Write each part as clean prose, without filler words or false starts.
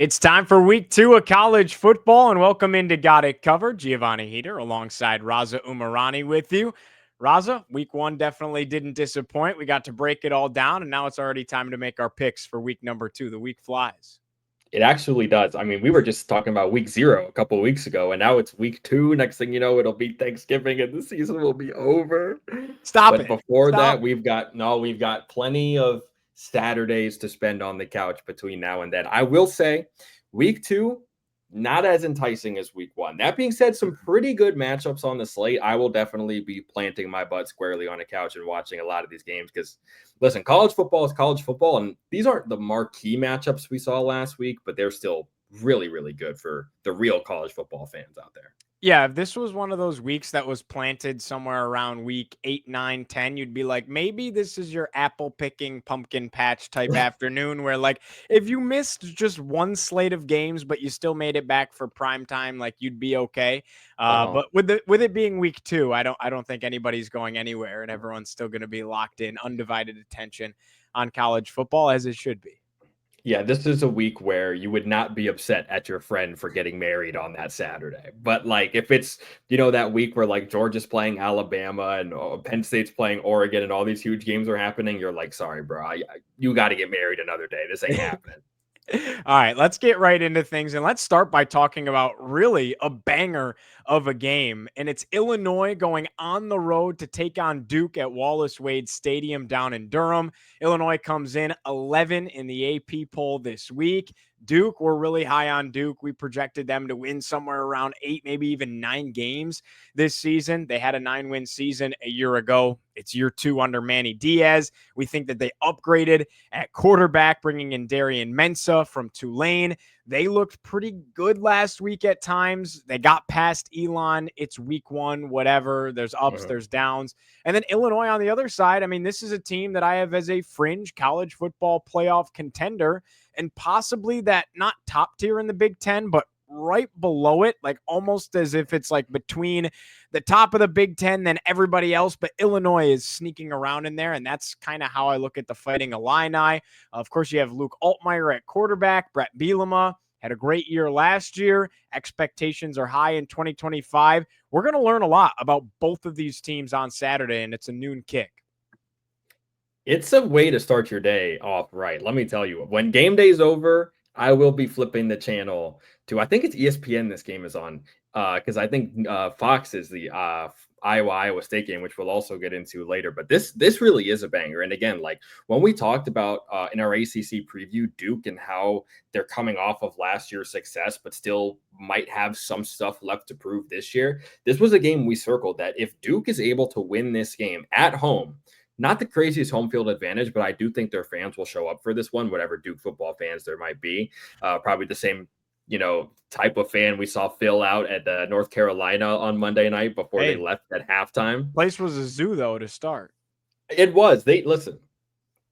It's time for week 2 of college football, and welcome into Got It Covered. Giovanni Heater alongside Raza Umarani with you. Raza, week 1 definitely didn't disappoint. We got to break it all down, and now it's already time to make our picks for week number 2. The week flies. It actually does. I mean, we were just talking about week 0 a couple of weeks ago, and now it's week 2. Next thing you know, it'll be Thanksgiving and the season will be over. Stop But it. before Stop that, it. we've got plenty of Saturdays to spend on the couch between now and then. I will say, week 2, not as enticing as week 1. That being said, some pretty good matchups on the slate. I will definitely be planting my butt squarely on a couch and watching a lot of these games because listen, college football is college football, and these aren't the marquee matchups we saw last week, but they're still really, really good for the real college football fans out there. Yeah, if this was one of those weeks that was planted somewhere around week 8, 9, 10, you'd be like, maybe this is your apple picking pumpkin patch type afternoon where like if you missed just one slate of games, but you still made it back for prime time, like you'd be okay. Uh-huh. But with it being week 2, I don't think anybody's going anywhere and everyone's still going to be locked in undivided attention on college football as it should be. Yeah, this is a week where you would not be upset at your friend for getting married on that Saturday. But like if it's, that week where like Georgia's playing Alabama and Penn State's playing Oregon and all these huge games are happening, you're like, sorry, bro, you got to get married another day. This ain't happening. All right, let's get right into things. And let's start by talking about really a banger of a game. And it's Illinois going on the road to take on Duke at Wallace Wade Stadium down in Durham. Illinois comes in 11 in the AP poll this week. Duke, we're really high on Duke. We projected them to win somewhere around 8, maybe even 9 games this season. They had a 9-win season a year ago. It's year 2 under Manny Diaz. We think that they upgraded at quarterback, bringing in Darian Mensah from Tulane. They looked pretty good last week at times. They got past Elon. It's week 1, whatever. There's ups, Uh-huh. there's downs. And then Illinois on the other side. I mean, this is a team that I have as a fringe college football playoff contender and possibly that not top tier in the Big Ten, but right below it, like almost as if it's like between the top of the Big Ten than everybody else. But Illinois is sneaking around in there, and that's kind of how I look at the Fighting Illini. Of course, you have Luke Altmaier at quarterback. Brett Bielema had a great year last year. Expectations are high in 2025. We're going to learn a lot about both of these teams on Saturday, and it's a noon kick. It's a way to start your day off right. Let me tell you, when game day's over, I will be flipping the channel to, I think it's ESPN this game is on, because I think Fox is the Iowa State game, which we'll also get into later. But this really is a banger. And again, like when we talked about in our ACC preview, Duke and how they're coming off of last year's success, but still might have some stuff left to prove this year. This was a game we circled that if Duke is able to win this game at home, not the craziest home field advantage, but I do think their fans will show up for this one, whatever Duke football fans there might be. Probably the same, type of fan we saw Phil out at North Carolina on Monday night before they Hey, left at halftime. place was a zoo, though, to start. It was. They listen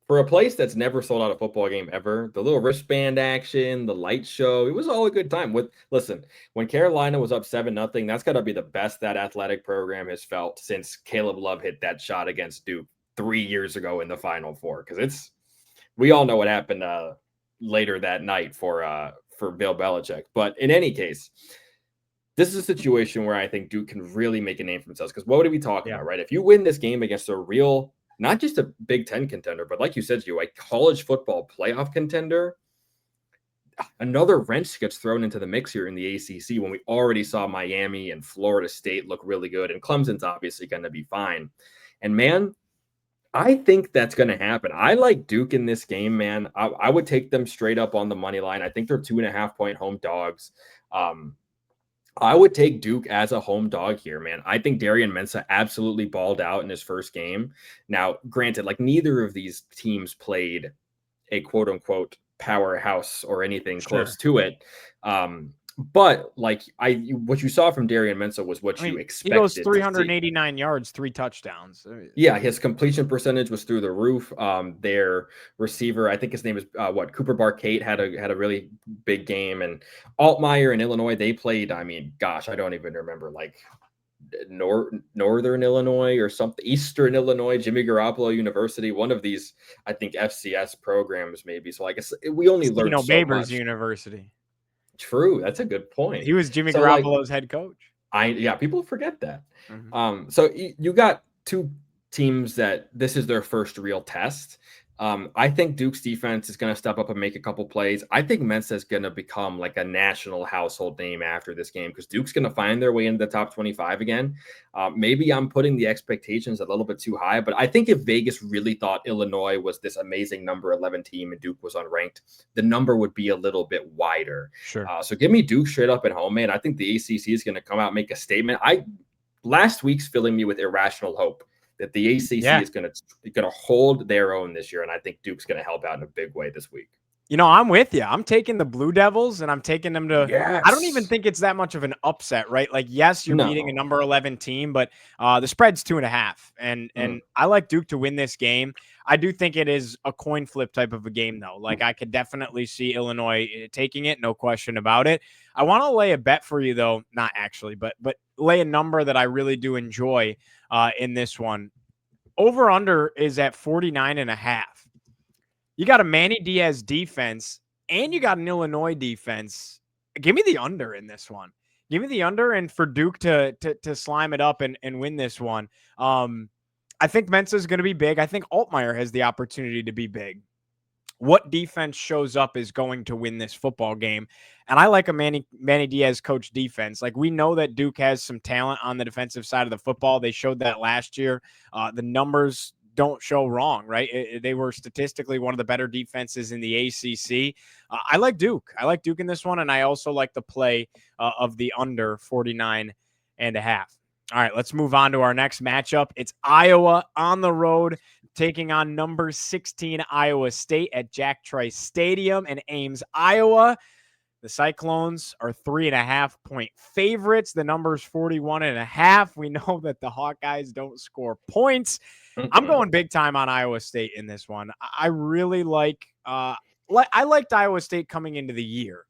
for a place that's never sold out a football game ever. The little wristband action, the light show, it was all a good time. Listen, when Carolina was up 7-0, that's got to be the best that athletic program has felt since Caleb Love hit that shot against Duke 3 years ago in the Final Four. Because we all know what happened later that night for Bill Belichick. But in any case, this is a situation where I think Duke can really make a name for themselves. Because what are we talking about, right? If you win this game against a real, not just a Big Ten contender, but like you said, a college football playoff contender, another wrench gets thrown into the mix here in the ACC when we already saw Miami and Florida State look really good. And Clemson's obviously going to be fine. And man, I think that's going to happen. I like Duke in this game, man. I would take them straight up on the money line. I think they're 2.5-point home dogs. I would take Duke as a home dog here, man. I think Darian Mensah absolutely balled out in his first game. Now, granted, like neither of these teams played a quote unquote powerhouse or anything close to it. But like what you saw from Darian Mensah was what you He goes expected to see. 389 yards, 3 touchdowns. Yeah, his completion percentage was through the roof. Their receiver, I think his name is Cooper Barkate had a really big game, and Altmaier in Illinois, they played. I mean, gosh, I don't even remember, like Northern Illinois or something, Eastern Illinois, Jimmy Garoppolo University, one of these, I think FCS programs maybe. So I guess we only learned so Babers much. University. True. That's a good point. He was Jimmy So like, Garoppolo's head coach. people forget that. Mhm. So you got two teams that this is their first real test. I think Duke's defense is going to step up and make a couple plays. I think Mensa is going to become like a national household name after this game because Duke's going to find their way into the top 25 again. Maybe I'm putting the expectations a little bit too high, but I think if Vegas really thought Illinois was this amazing number 11 team and Duke was unranked, the number would be a little bit wider. Sure. So give me Duke straight up at home, man. I think the ACC is going to come out and make a statement. Last week's filling me with irrational hope that the ACC is going to hold their own this year, and I think Duke's going to help out in a big way this week. I'm with you. I'm taking the Blue Devils, and I'm taking them to. Yes. I don't even think it's that much of an upset, right? Like, yes, you're beating a number 11 team, but the spread's 2.5, and I like Duke to win this game. I do think it is a coin flip type of a game, though. Like, I could definitely see Illinois taking it, no question about it. I want to lay a bet for you, though. Not actually, but lay a number that I really do enjoy in this one. Over under is at 49.5. You got a Manny Diaz defense and you got an Illinois defense. Give me the under in this one. Give me the under, and for Duke to slime it up and win this one. I think Mensa is going to be big. I think Altmaier has the opportunity to be big. What defense shows up is going to win this football game. And I like a Manny Diaz coach defense. Like, we know that Duke has some talent on the defensive side of the football. They showed that last year. The numbers don't show wrong, right? They were statistically one of the better defenses in the ACC. I like Duke. I like Duke in this one, and I also like the play of the under 49.5. All right, let's move on to our next matchup. It's Iowa on the road taking on number 16 Iowa State at Jack Trice Stadium in Ames, Iowa. The Cyclones are 3.5-point favorites. The number's 41.5. We know that the Hawkeyes don't score points. I'm going big time on Iowa State in this one. I really I liked Iowa State coming into the year.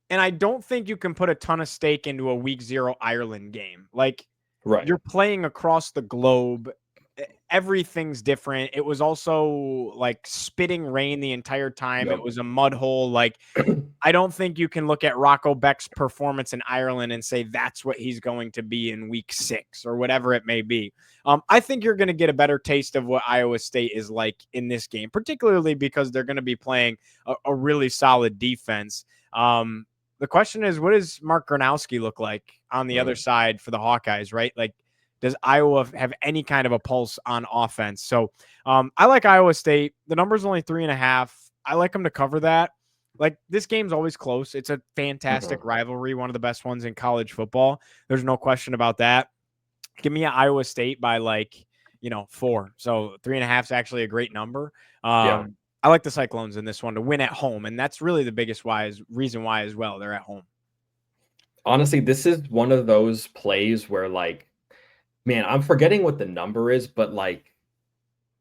And I don't think you can put a ton of stake into a week 0 Ireland game. Like, right. You're playing across the globe. Everything's different. It was also like spitting rain the entire time. It was a mud hole. Like, I don't think you can look at Rocco Beck's performance in Ireland and say that's what he's going to be in week 6 or whatever it may be. I think you're going to get a better taste of what Iowa State is like in this game, particularly because they're going to be playing a really solid defense. The question is, what does Mark Gronowski look like on the other side for the Hawkeyes, right? Like, does Iowa have any kind of a pulse on offense? So I like Iowa State. The number's only 3.5. I like them to cover that. Like, this game's always close. It's a fantastic rivalry, one of the best ones in college football. There's no question about that. Give me an Iowa State by 4. So 3.5 is actually a great number. I like the Cyclones in this one to win at home, and that's really the biggest reason why as well. They're at home. Honestly, this is one of those plays where, like, man, I'm forgetting what the number is, but like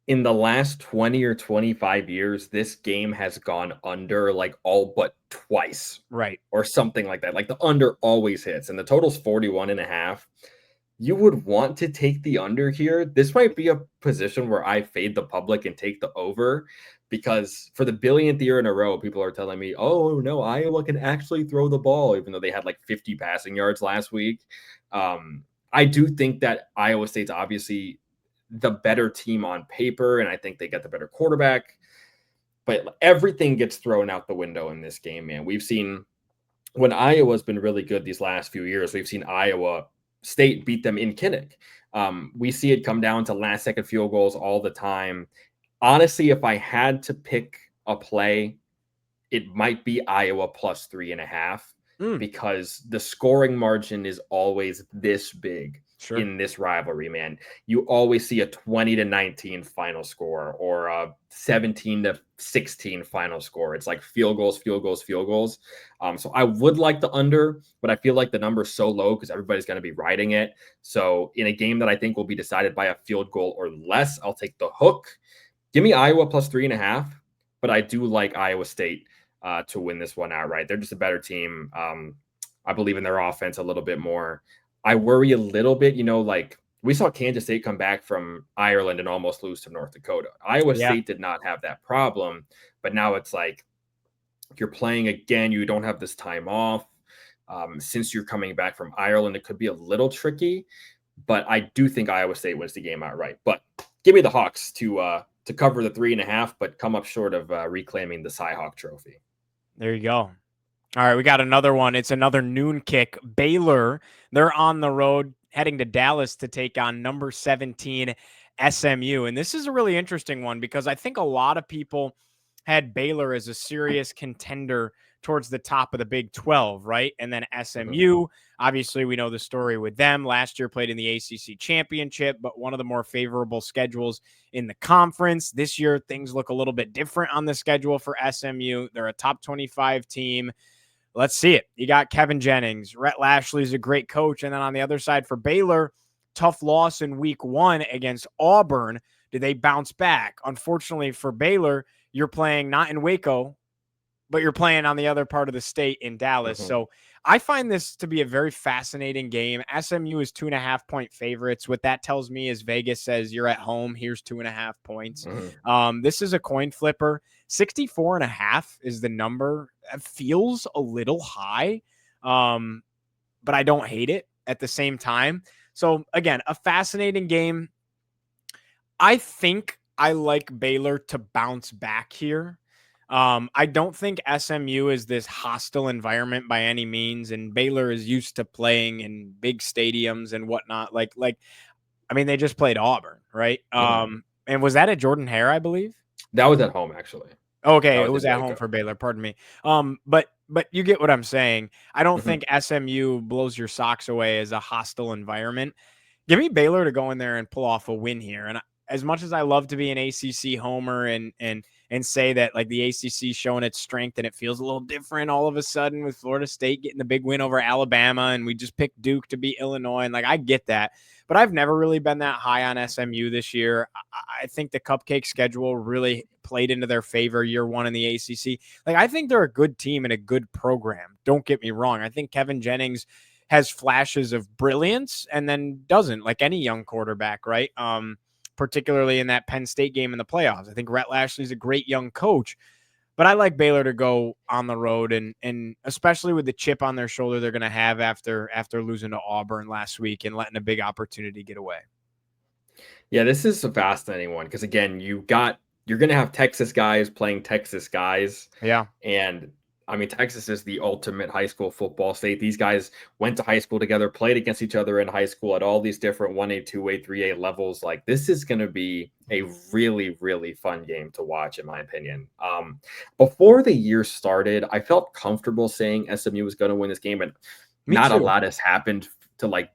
in the last 20 or 25 years, this game has gone under like all but twice. Right. Or something like that. Like, the under always hits, and the total's 41.5. You would want to take the under here. This might be a position where I fade the public and take the over, because for the billionth year in a row, people are telling me, oh, no, Iowa can actually throw the ball, even though they had like 50 passing yards last week. I do think that Iowa State's obviously the better team on paper, and I think they get the better quarterback. But everything gets thrown out the window in this game, man. We've seen, when Iowa's been really good these last few years, we've seen Iowa State beat them in Kinnick. We see it come down to last-second field goals all the time. Honestly, if I had to pick a play, it might be Iowa plus 3.5. Because the scoring margin is always this big in this rivalry, man. You always see a 20-19 final score or a 17-16 final score. It's like field goals, field goals, field goals. So I would like the under, but I feel like the number is so low because everybody's going to be riding it. So in a game that I think will be decided by a field goal or less, I'll take the hook. Give me Iowa plus 3.5, but I do like Iowa State to win this one outright. They're just a better team. I believe in their offense a little bit more. I worry a little bit, like we saw Kansas State come back from Ireland and almost lose to North Dakota. Iowa State did not have that problem, but now it's like You're playing again. You don't have this time off. Since you're coming back from Ireland, it could be a little tricky. But I do think Iowa State wins the game outright. But give me the Hawks to cover the 3.5, but come up short of reclaiming the Cy-Hawk trophy. There you go. All right, we got another one. It's another noon kick. Baylor, they're on the road heading to Dallas to take on number 17 SMU. And this is a really interesting one because I think a lot of people had Baylor as a serious contender towards the top of the Big 12, right? And then SMU, obviously we know the story with them. Last year played in the ACC championship, but one of the more favorable schedules in the conference. This year things look a little bit different on the schedule for SMU. They're a top 25 team. Let's see it. You got Kevin Jennings. Rhett Lashley is a great coach. And then on the other side for Baylor, tough loss in week 1 against Auburn. Do they bounce back? Unfortunately for Baylor, you're playing not in Waco, but you're playing on the other part of the state in Dallas. So I find this to be a very fascinating game. SMU is 2.5-point favorites. What that tells me is Vegas says you're at home. Here's 2.5 points. This is a coin flipper. 64.5 is the number. It feels a little high, but I don't hate it at the same time. So again, a fascinating game. I think I like Baylor to bounce back here. I don't think SMU is this hostile environment by any means, and Baylor is used to playing in big stadiums and whatnot. I mean, they just played Auburn, right? And was that at Jordan Hare, I believe? That was at home, actually. Okay, it was at home for Baylor. Pardon me. But you get what I'm saying. I don't think SMU blows your socks away as a hostile environment. Give me Baylor to go in there and pull off a win here. And as much as I love to be an ACC homer and say that like the ACC showing its strength and it feels a little different all of a sudden with Florida State getting the big win over Alabama and we just picked Duke to beat Illinois, and like I get that, but I've never really been that high on SMU this year. I think the cupcake schedule really played into their favor year 1 in the ACC. Like I think they're a good team and a good program. Don't get me wrong. I think Kevin Jennings has flashes of brilliance and then doesn't, like any young quarterback, right? Particularly in that Penn State game in the playoffs. I think Rhett Lashley's a great young coach, but I like Baylor to go on the road and especially with the chip on their shoulder they're going to have after losing to Auburn last week and letting a big opportunity get away. Yeah, this is a fascinating one because again, you're going to have Texas guys playing Texas guys. Yeah. And I mean, Texas is the ultimate high school football state. These guys went to high school together, played against each other in high school at all these different 1A, 2A, 3A levels. Like this is going to be a really, really fun game to watch, in my opinion. Before the year started, I felt comfortable saying SMU was going to win this game, and not a lot has happened to like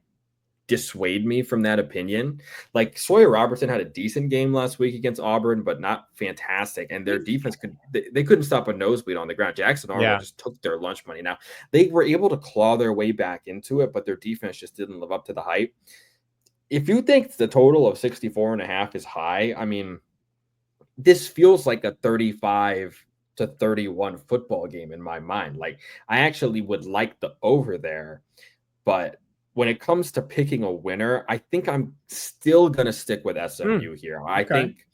dissuade me from that opinion. Like Sawyer Robertson had a decent game last week against Auburn, but not fantastic. And their defense they couldn't stop a nosebleed on the ground. Jackson Arnold just took their lunch money. Now they were able to claw their way back into it, but their defense just didn't live up to the hype. If you think the total of 64.5 is high, I mean, this feels like a 35-31 football game in my mind. Like I actually would like the over there, but when it comes to picking a winner, I think I'm still going to stick with SMU here. I think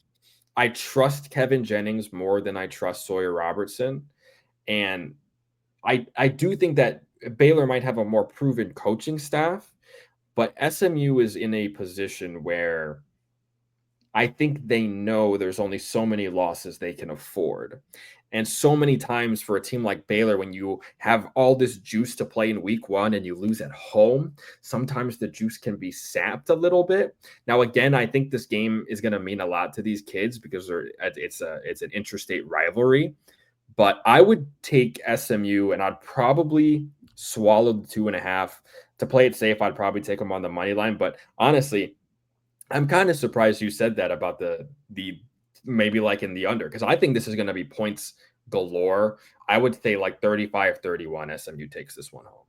I trust Kevin Jennings more than I trust Sawyer Robertson. And I do think that Baylor might have a more proven coaching staff, but SMU is in a position where I think they know there's only so many losses they can afford. And so many times for a team like Baylor, when you have all this juice to play in week 1 and you lose at home, sometimes the juice can be sapped a little bit. Now, again, I think this game is going to mean a lot to these kids because it's an interstate rivalry. But I would take SMU and I'd probably swallow the 2.5. To play it safe, I'd probably take them on the money line. But honestly, I'm kind of surprised you said that about the maybe like in the under, because I think this is going to be points galore. I would say like 35-31 SMU takes this one home.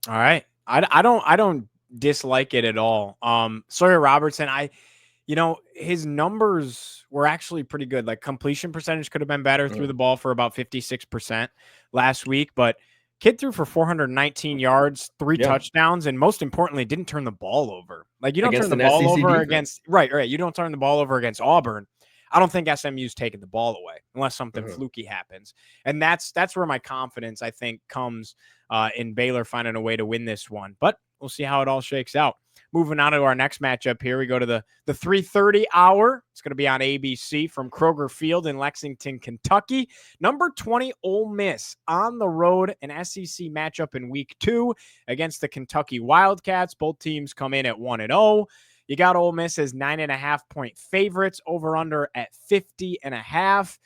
All right. I don't dislike it at all. Sawyer Robertson, his numbers were actually pretty good. Like completion percentage could have been better, threw the ball for about 56% last week, but kid threw for 419 yards, 3 touchdowns, and most importantly, didn't turn the ball over. Like you don't turn the ball over against right. You don't turn the ball over against Auburn. I don't think SMU's taking the ball away unless something Mhm. fluky happens. And that's where my confidence, I think, comes in Baylor finding a way to win this one. But we'll see how it all shakes out. Moving on to our next matchup here, we go to the 3:30 hour. It's going to be on ABC from Kroger Field in Lexington, Kentucky. Number 20 Ole Miss on the road, an SEC matchup in week 2 against the Kentucky Wildcats. Both teams come in at 1-0. You got Ole Miss as 9.5-point favorites, over under at 50.5.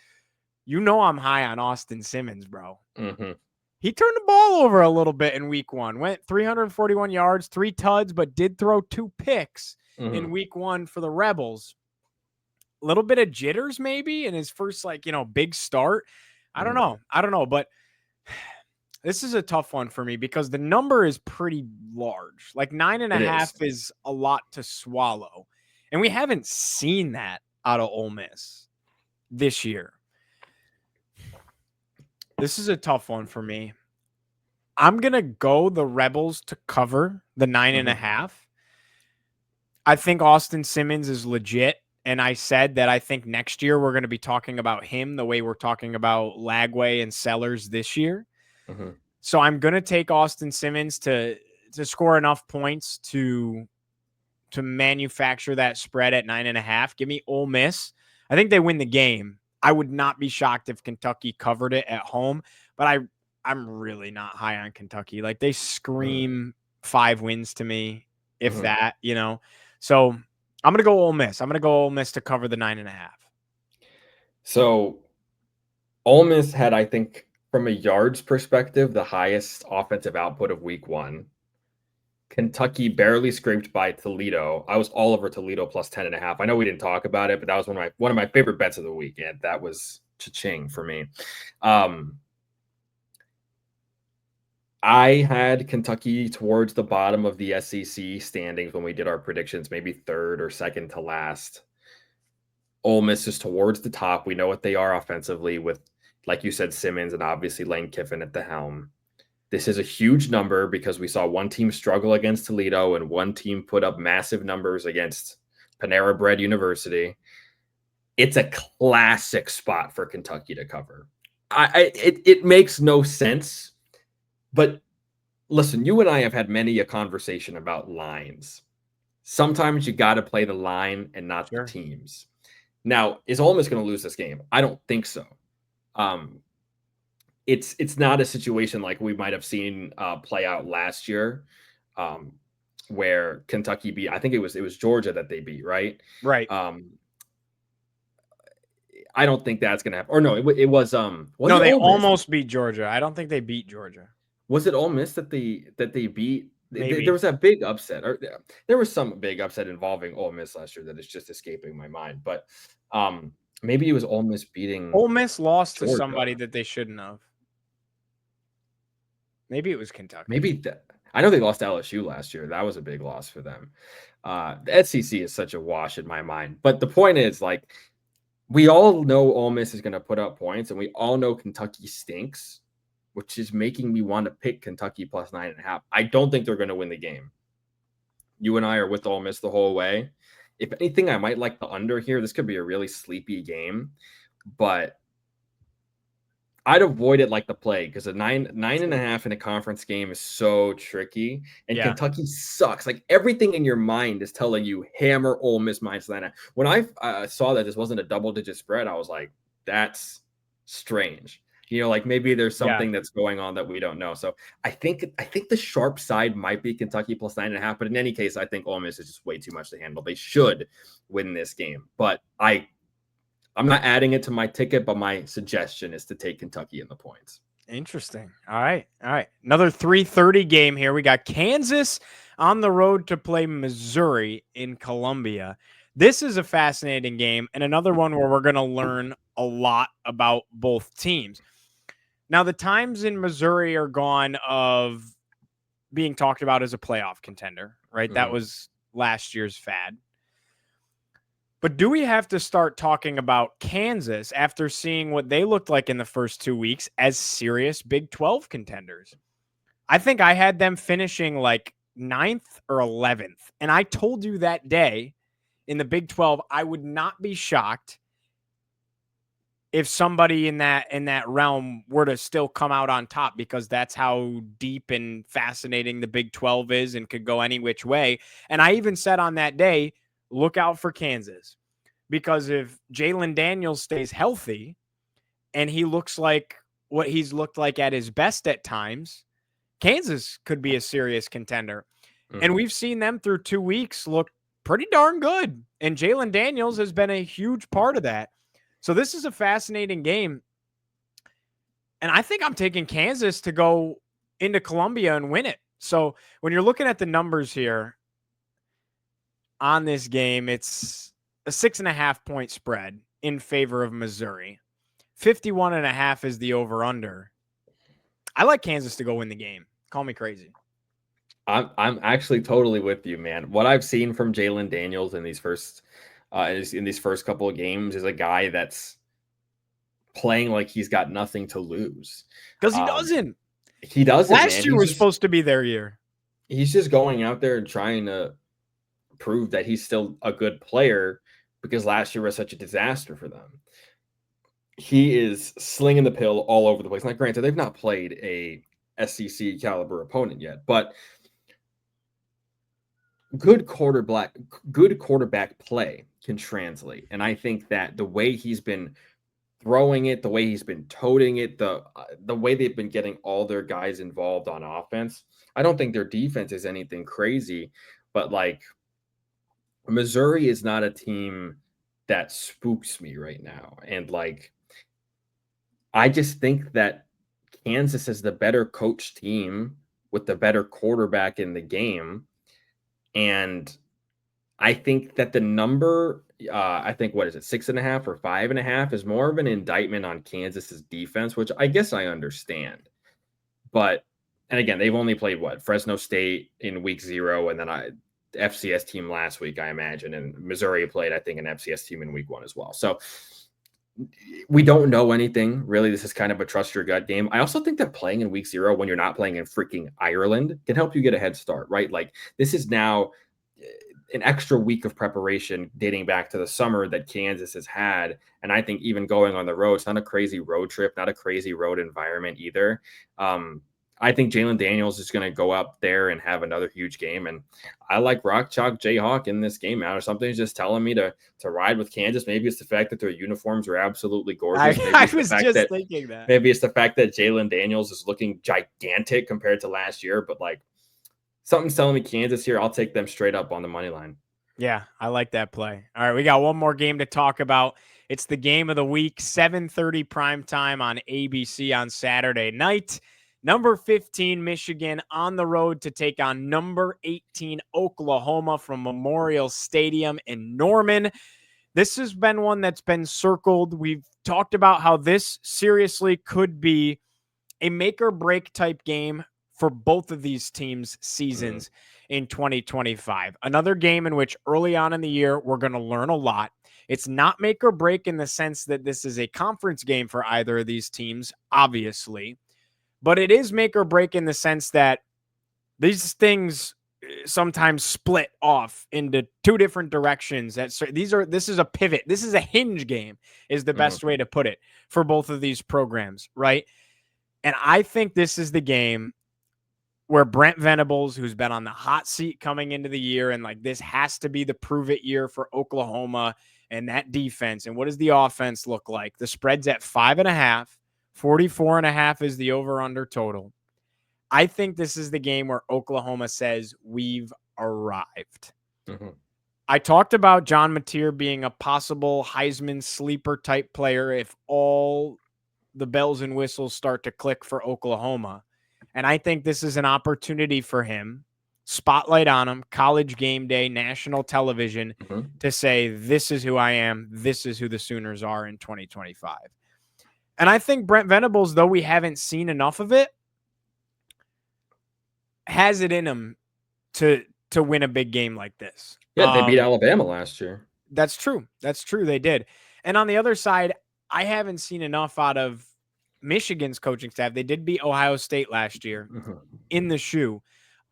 You know I'm high on Austin Simmons, bro. Mhm. He turned the ball over a little bit in week 1. Went 341 yards, 3 tuds, but did throw 2 picks in Mhm. week 1 for the Rebels. A little bit of jitters maybe in his first, big start. I don't Mhm. know, but this is a tough one for me because the number is pretty large. Like It 9.5 is. is a lot to swallow. And we haven't seen that out of Ole Miss this year. This is a tough one for me. I'm going to go the Rebels to cover the 9.5. I think Austin Simmons is legit. And I said that I think next year we're going to be talking about him the way we're talking about Lagway and Sellers this year. Mhm. So I'm going to take Austin Simmons to score enough points to manufacture that spread at 9.5. Give me Ole Miss. I think they win the game. I would not be shocked if Kentucky covered it at home, but I'm really not high on Kentucky. Like they Mhm. scream 5 wins to me, if Mhm. that. So I'm gonna go Ole Miss. I'm gonna go Ole Miss to cover the 9.5. So Ole Miss had, I think, from a yards perspective, the highest offensive output of week 1. Kentucky barely scraped by Toledo. I was all over Toledo plus 10.5. I know we didn't talk about it, but that was one of my favorite bets of the week, and that was cha-ching for me. Um, I had Kentucky towards the bottom of the SEC standings when we did our predictions, maybe third or second to last. Ole Miss is towards the top. We know what they are offensively with, like you said, Simmons and obviously Lane Kiffin at the helm. This is a huge number because we saw one team struggle against Toledo and one team put up massive numbers against Panera Bread University. It's a classic spot for Kentucky to cover. It makes no sense, but listen, you and I have had many a conversation about lines. Sometimes you got to play the line and not the Sure. teams. Now, is Ole Miss going to lose this game? I don't think so. Um, it's not a situation like we might have seen play out last year, um, where Kentucky beat. I think it was Georgia that they beat, right? Right. Um, I don't think that's going to happen. Or no, was No, it they Ole Miss? almost beat Georgia. I don't think they beat Georgia. Was it Ole Miss that they beat? There Maybe. was that big upset, or there was some big upset involving Ole Miss last year that is just escaping my mind. But um, maybe it was Ole Miss beating Ole Miss lost to Georgia. somebody that they shouldn't have. Maybe it was Kentucky. Maybe that. I know they lost to LSU last year. That was a big loss for them. The SEC is such a wash in my mind. But the point is, like, we all know Ole Miss is going to put up points, and we all know Kentucky stinks, which is making me want to pick Kentucky plus 9.5. I don't think they're going to win the game. You and I are with Ole Miss the whole way. If anything, I might like the under here. This could be a really sleepy game, but I'd avoid it like the plague because a nine and a Sure. half in a conference game is so tricky. And Yeah. Kentucky sucks. Like everything in your mind is telling you hammer Ole Miss minus 9.5. When I saw that this wasn't a double-digit spread, I was like, that's strange. Like maybe there's Yeah. something that's going on that we don't know. So I think the sharp side might be Kentucky plus 9.5. But in any case, I think Ole Miss is just way too much to handle. They should win this game, but I'm not adding it to my ticket, but my suggestion is to take Kentucky in the points. Interesting. All right. Another 3:30 game here. We got Kansas on the road to play Missouri in Columbia. This is a fascinating game and another one where we're going to learn a lot about both teams. Now, the times in Missouri are gone of being talked about as a playoff contender, right? That Mm-hmm. was last year's fad. But do we have to start talking about Kansas after seeing what they looked like in the first 2 weeks as serious Big 12 contenders? I think I had them finishing like 9th or 11th. And I told you that day in the Big 12, I would not be shocked if somebody in that realm were to still come out on top, because that's how deep and fascinating the Big 12 is and could go any which way. And I even said on that day, look out for Kansas, because if Jalen Daniels stays healthy and he looks like what he's looked like at his best at times, Kansas could be a serious contender. And we've seen them through 2 weeks look pretty darn good. And Jalen Daniels has been a huge part of that. So this is a fascinating game. And I think I'm taking Kansas to go into Columbia and win it. So when you're looking at the numbers here on this game, it's a 6.5 point spread in favor of Missouri. 51.5 is the over under. I like Kansas to go win the game. Call me crazy. I'm actually totally with you, man. What I've seen from Jalen Daniels in these first couple of games is a guy that's playing like he's got nothing to lose. Because he doesn't. He doesn't. Last year was supposed to be their year. He's just going out there and trying to prove that he's still a good player, because last year was such a disaster for them. He is slinging the pill all over the place. Now, granted, they've not played a SEC caliber opponent yet, but good quarterback play can translate. And I think that the way he's been throwing it, the way he's been toting it, the way they've been getting all their guys involved on offense, I don't think their defense is anything crazy, but like Missouri is not a team that spooks me right now. And like, I just think that Kansas is the better coached team with the better quarterback in the game. And I think that the number, I think, what is it, 6.5 or 5.5 is more of an indictment on Kansas's defense, which I guess I understand. But, and again, they've only played Fresno State in week 0, and then FCS team last week, I imagine, and Missouri played, I think, an FCS team in week 1 as well. So we don't know anything really. This is kind of a trust your gut game. I also think that playing in week 0 when you're not playing in freaking Ireland can help you get a head start, right? Like, this is now an extra week of preparation dating back to the summer that Kansas has had. And I think even going on the road, it's not a crazy road trip, not a crazy road environment either. I think Jalen Daniels is going to go up there and have another huge game. And I like Rock Chalk Jayhawk in this game out, or something's just telling me to ride with Kansas. Maybe it's the fact that their uniforms are absolutely gorgeous. I was just thinking that. Maybe it's the fact that Jalen Daniels is looking gigantic compared to last year. But like, something's telling me Kansas here. I'll take them straight up on the money line. Yeah, I like that play. All right, we got one more game to talk about. It's the game of the week, 7:30 primetime on ABC on Saturday night. Number 15, Michigan, on the road to take on number 18, Oklahoma, from Memorial Stadium in Norman. This has been one that's been circled. We've talked about how this seriously could be a make or break type game for both of these teams' seasons in 2025. Another game in which early on in the year, we're going to learn a lot. It's not make or break in the sense that this is a conference game for either of these teams, obviously. But it is make or break in the sense that these things sometimes split off into two different directions. This is a pivot. This is a hinge game, is the best way to put it, for both of these programs, right? And I think this is the game where Brent Venables, who's been on the hot seat coming into the year, and like, this has to be the prove it year for Oklahoma and that defense. And what does the offense look like? The spread's at 5.5. 44.5 is the over-under total. I think this is the game where Oklahoma says, we've arrived. I talked about John Mateer being a possible Heisman sleeper type player if all the bells and whistles start to click for Oklahoma. And I think this is an opportunity for him, spotlight on him, college game day, national television, to say, this is who I am. This is who the Sooners are in 2025. And I think Brent Venables, though we haven't seen enough of it, has it in him to win a big game like this. Yeah, they beat Alabama last year. That's true. That's true. They did. And on the other side, I haven't seen enough out of Michigan's coaching staff. They did beat Ohio State last year in the shoe.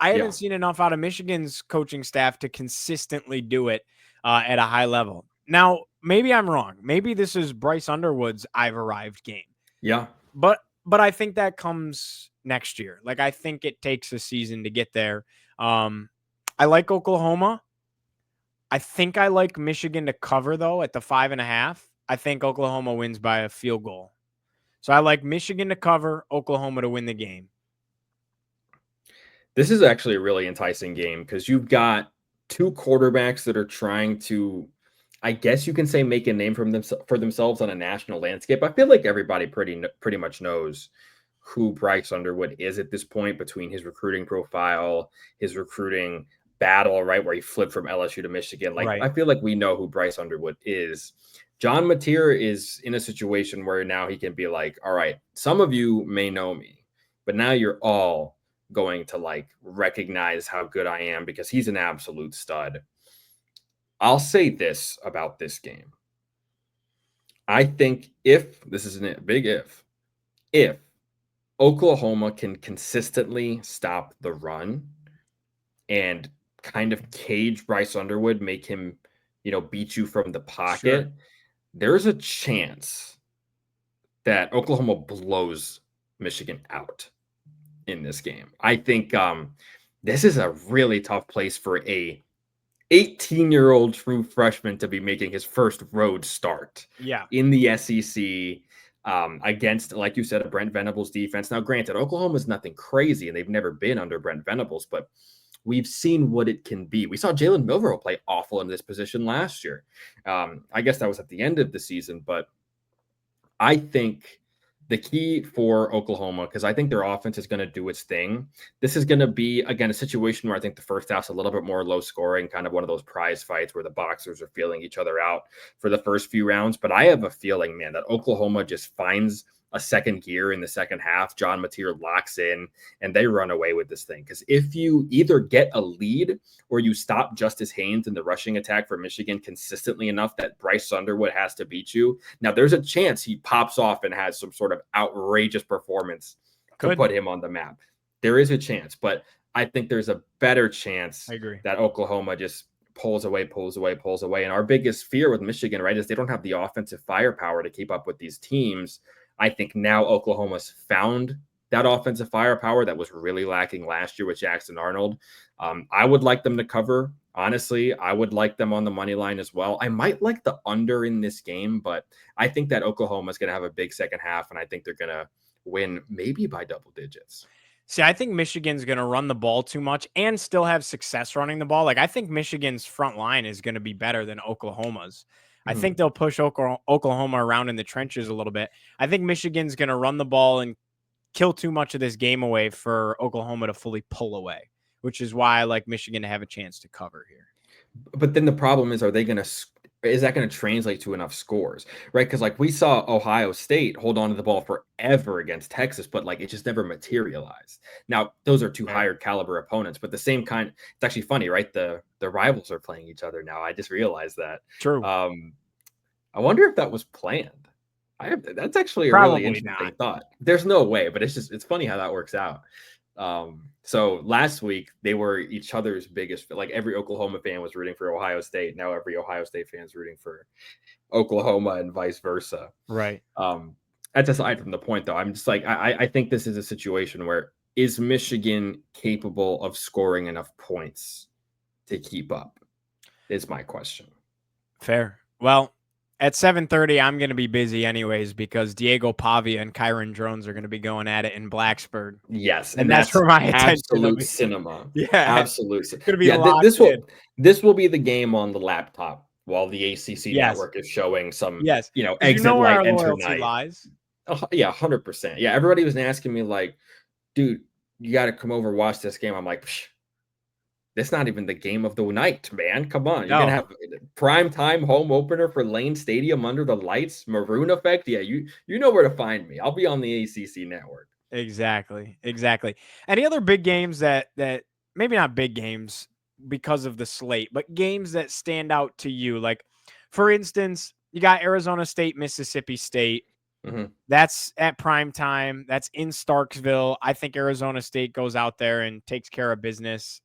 I haven't seen enough out of Michigan's coaching staff to consistently do it at a high level. Now, maybe I'm wrong. Maybe this is Bryce Underwood's I've arrived game. Yeah. But I think that comes next year. Like, I think it takes a season to get there. I like Oklahoma. I think I like Michigan to cover, though, at the 5.5. I think Oklahoma wins by a field goal. So I like Michigan to cover, Oklahoma to win the game. This is actually a really enticing game because you've got two quarterbacks that are trying to, I guess you can say, make a name for themselves on a national landscape. I feel like everybody pretty much knows who Bryce Underwood is at this point between his recruiting profile, his recruiting battle, right, where he flipped from LSU to Michigan. Like, Right. I feel like we know who Bryce Underwood is. John Mateer is in a situation where now he can be like, all right, some of you may know me, but now you're all going to like recognize how good I am because he's an absolute stud. I'll say this about this game. I think if this is a big if Oklahoma can consistently stop the run and kind of cage Bryce Underwood, make him, beat you from the pocket, Sure. there's a chance that Oklahoma blows Michigan out in this game. I think this is a really tough place for a 18-year-old true freshman to be making his first road start Yeah. in the SEC against, like you said, a Brent Venables defense. Now, granted, Oklahoma is nothing crazy, and they've never been under Brent Venables, but we've seen what it can be. We saw Jalen Milroe play awful in this position last year. I guess that was at the end of the season, but I think the key for Oklahoma, because I think their offense is going to do its thing. This is going to be, again, a situation where I think the first half's a little bit more low scoring, kind of one of those prize fights where the boxers are feeling each other out for the first few rounds. But I have a feeling, man, that Oklahoma just finds a second gear in the second half. John Mateer locks in and they run away with this thing. Because if you either get a lead or you stop Justice Haynes in the rushing attack for Michigan consistently enough that Bryce Underwood has to beat you, now there's a chance he pops off and has some sort of outrageous performance to put him on the map. There is a chance, but I think there's a better chance I agree. that Oklahoma just pulls away. And our biggest fear with Michigan, right, is they don't have the offensive firepower to keep up with these teams. I think now Oklahoma's found that offensive firepower that was really lacking last year with Jackson Arnold. I would like them to cover. Honestly, I would like them on the money line as well. I might like the under in this game, but I think that Oklahoma is going to have a big second half, and I think they're going to win maybe by double digits. See, I think Michigan's going to run the ball too much and still have success running the ball. Like, I think Michigan's front line is going to be better than Oklahoma's. I think they'll push Oklahoma around in the trenches a little bit. I think Michigan's going to run the ball and kill too much of this game away for Oklahoma to fully pull away, which is why I like Michigan to have a chance to cover here. But then the problem is, is that going to translate to enough scores, right? Because like we saw Ohio State hold on to the ball forever against Texas, but like it just never materialized. Now those are two higher caliber opponents, but the same kind. It's actually funny, right? The rivals are playing each other now. I just realized that. True. I wonder if that was planned. That's actually a Probably really interesting not. thought. There's no way, but it's funny how that works out. So last week they were each other's biggest, like every Oklahoma fan was rooting for Ohio State. Now every Ohio State fan is rooting for Oklahoma and vice versa. Right. That's aside from the point though. I'm just like, I think this is a situation where is Michigan capable of scoring enough points to keep up is my question. Fair. Well, at 7:30, I'm going to be busy anyways because Diego Pavia and Kyron Drones are going to be going at it in Blacksburg. Yes, and that's where my attention will absolute be. cinema. Yeah, Absolute. It's going to be locked in. This will be the game on the laptop while the ACC Yes. network is showing some, Yes. exit where light, our enter loyalty night. lies. Yeah, 100%. Yeah, everybody was asking me like, dude, you got to come over watch this game. I'm like, that's not even the game of the night, man. Come on. You're going to have prime time home opener for Lane Stadium under the lights, Maroon Effect. Yeah, you know where to find me. I'll be on the ACC network. Exactly. Any other big games that maybe not big games because of the slate, but games that stand out to you? Like, for instance, you got Arizona State, Mississippi State. Mm-hmm. That's at prime time. That's in Starksville. I think Arizona State goes out there and takes care of business.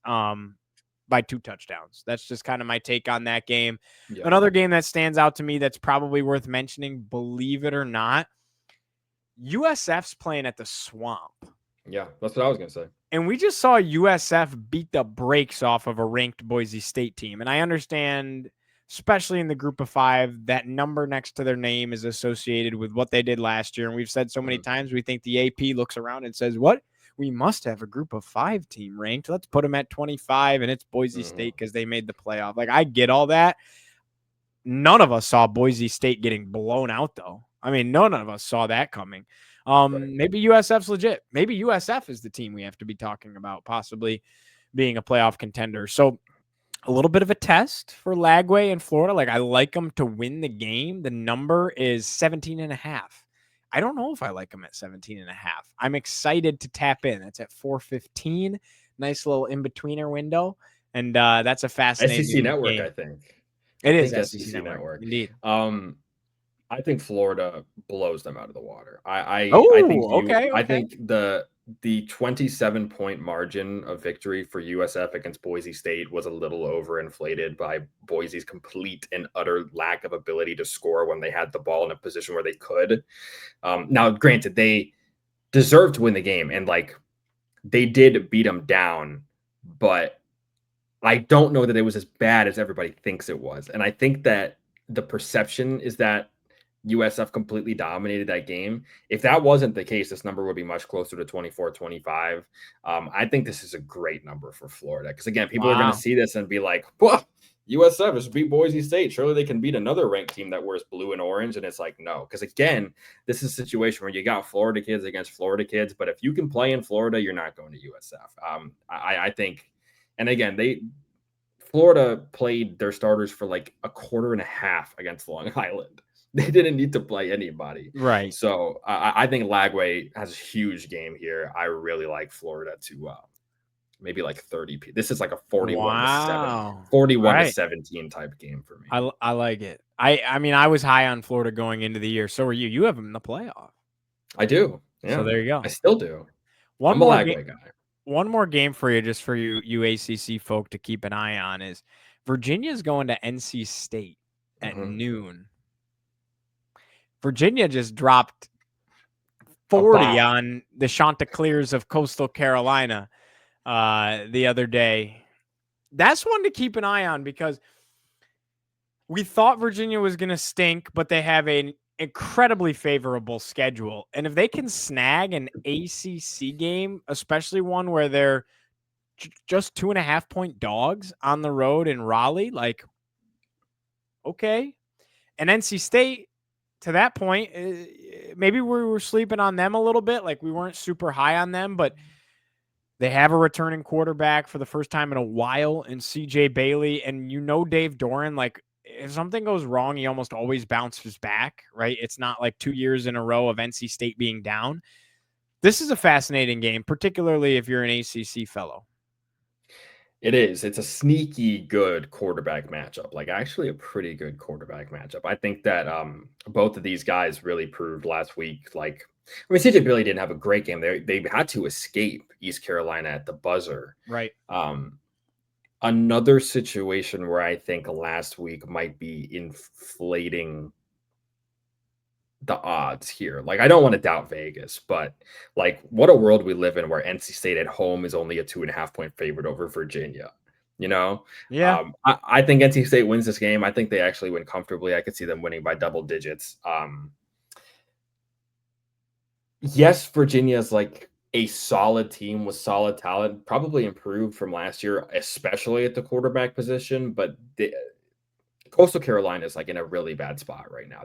by 2 touchdowns. That's just kind of my take on that game. Yeah. Another game that stands out to me that's probably worth mentioning, believe it or not, USF's playing at the Swamp. Yeah, that's what I was going to say. And we just saw USF beat the brakes off of a ranked Boise State team. And I understand, especially in the group of 5, that number next to their name is associated with what they did last year. And we've said so many times, we think the AP looks around and says, what? We must have a group of 5 team ranked. Let's put them at 25, and it's Boise State because they made the playoff. Like, I get all that. None of us saw Boise State getting blown out, though. I mean, none of us saw that coming. Maybe USF's legit. Maybe USF is the team we have to be talking about, possibly being a playoff contender. So a little bit of a test for Lagway and Florida. Like, I like them to win the game. The number is 17.5. I don't know if I like them at 17.5. I'm excited to tap in. That's at 4:15. Nice little in-betweener window. And that's a fascinating SEC Network, game. I think. It is SEC Network. Indeed. I think Florida blows them out of the water. I think the 27-point margin of victory for USF against Boise State was a little overinflated by Boise's complete and utter lack of ability to score when they had the ball in a position where they could. Now, granted, they deserved to win the game, and like they did beat them down, but I don't know that it was as bad as everybody thinks it was. And I think that the perception is that USF completely dominated that game. If that wasn't the case, this number would be much closer to 24-25. I think this is a great number for Florida because, again, people are going to see this and be like, "Whoa, USF has beat Boise State. Surely they can beat another ranked team that wears blue and orange." And it's like, no, because, again, this is a situation where you got Florida kids against Florida kids. But if you can play in Florida, you're not going to USF. I think, and again, Florida played their starters for like a quarter and a half against Long Island. They didn't need to play anybody. Right. So I think Lagway has a huge game here. I really like Florida to maybe like 30. This is like a 41 to 17 type game for me. I like it. I mean, I was high on Florida going into the year. So were you. You have them in the playoff. I do. Yeah. So there you go. I still do. I'm a Lagway guy. One more game for you, just for you ACC folk to keep an eye on, is Virginia's going to NC State at noon. Virginia just dropped 40 on the Chanticleers of Coastal Carolina the other day. That's one to keep an eye on because we thought Virginia was going to stink, but they have an incredibly favorable schedule. And if they can snag an ACC game, especially one where they're just 2.5-point dogs on the road in Raleigh, like, okay. And NC State, to that point, maybe we were sleeping on them a little bit. Like, we weren't super high on them, but they have a returning quarterback for the first time in a while in CJ Bailey. And Dave Doran, like, if something goes wrong, he almost always bounces back, right? It's not like 2 years in a row of NC State being down. This is a fascinating game, particularly if you're an ACC fellow. It is. It's a sneaky good quarterback matchup, like actually a pretty good quarterback matchup. I think that both of these guys really proved last week. Like, I mean, CJ Bailey didn't have a great game. They had to escape East Carolina at the buzzer. Right. Another situation where I think last week might be inflating the odds here. Like, I don't want to doubt Vegas, but like, what a world we live in where NC State at home is only a 2.5-point favorite over Virginia. Yeah. I think NC State wins this game. I think they actually win comfortably. I could see them winning by double digits. Yes, Virginia is like a solid team with solid talent, probably improved from last year, especially at the quarterback position, but Coastal Carolina is like in a really bad spot right now.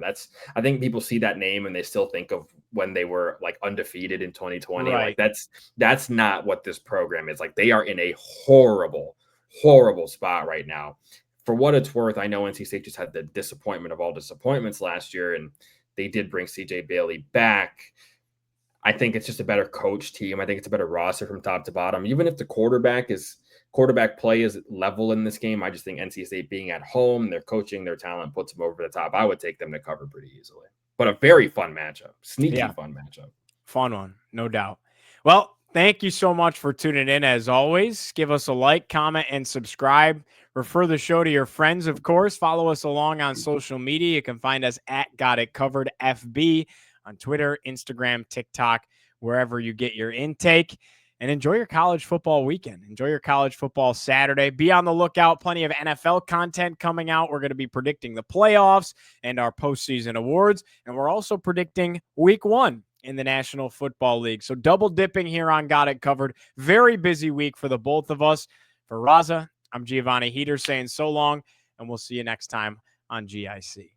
I think people see that name and they still think of when they were like undefeated in 2020. Right. Like that's not what this program is. Like, they are in a horrible, horrible spot right now. For what it's worth, I know NC State just had the disappointment of all disappointments last year, and they did bring CJ Bailey back. I think it's just a better coach team. I think it's a better roster from top to bottom. Even if the quarterback play is level in this game, I just think NC State being at home, their coaching, their talent puts them over the top. I would take them to cover pretty easily. But a very fun matchup. Sneaky fun matchup. Fun one, no doubt. Well, Thank you so much for tuning in. As always, give us a like, comment, and subscribe. Refer the show to your friends, of course. Follow us along on social media. You can find us at Got It Covered FB on Twitter, Instagram, TikTok, wherever you get your intake. And enjoy your college football weekend. Enjoy your college football Saturday. Be on the lookout. Plenty of NFL content coming out. We're going to be predicting the playoffs and our postseason awards. And we're also predicting week 1 in the National Football League. So double dipping here on Got It Covered. Very busy week for the both of us. For Raza, I'm Giovanni Heater saying so long, and we'll see you next time on GIC.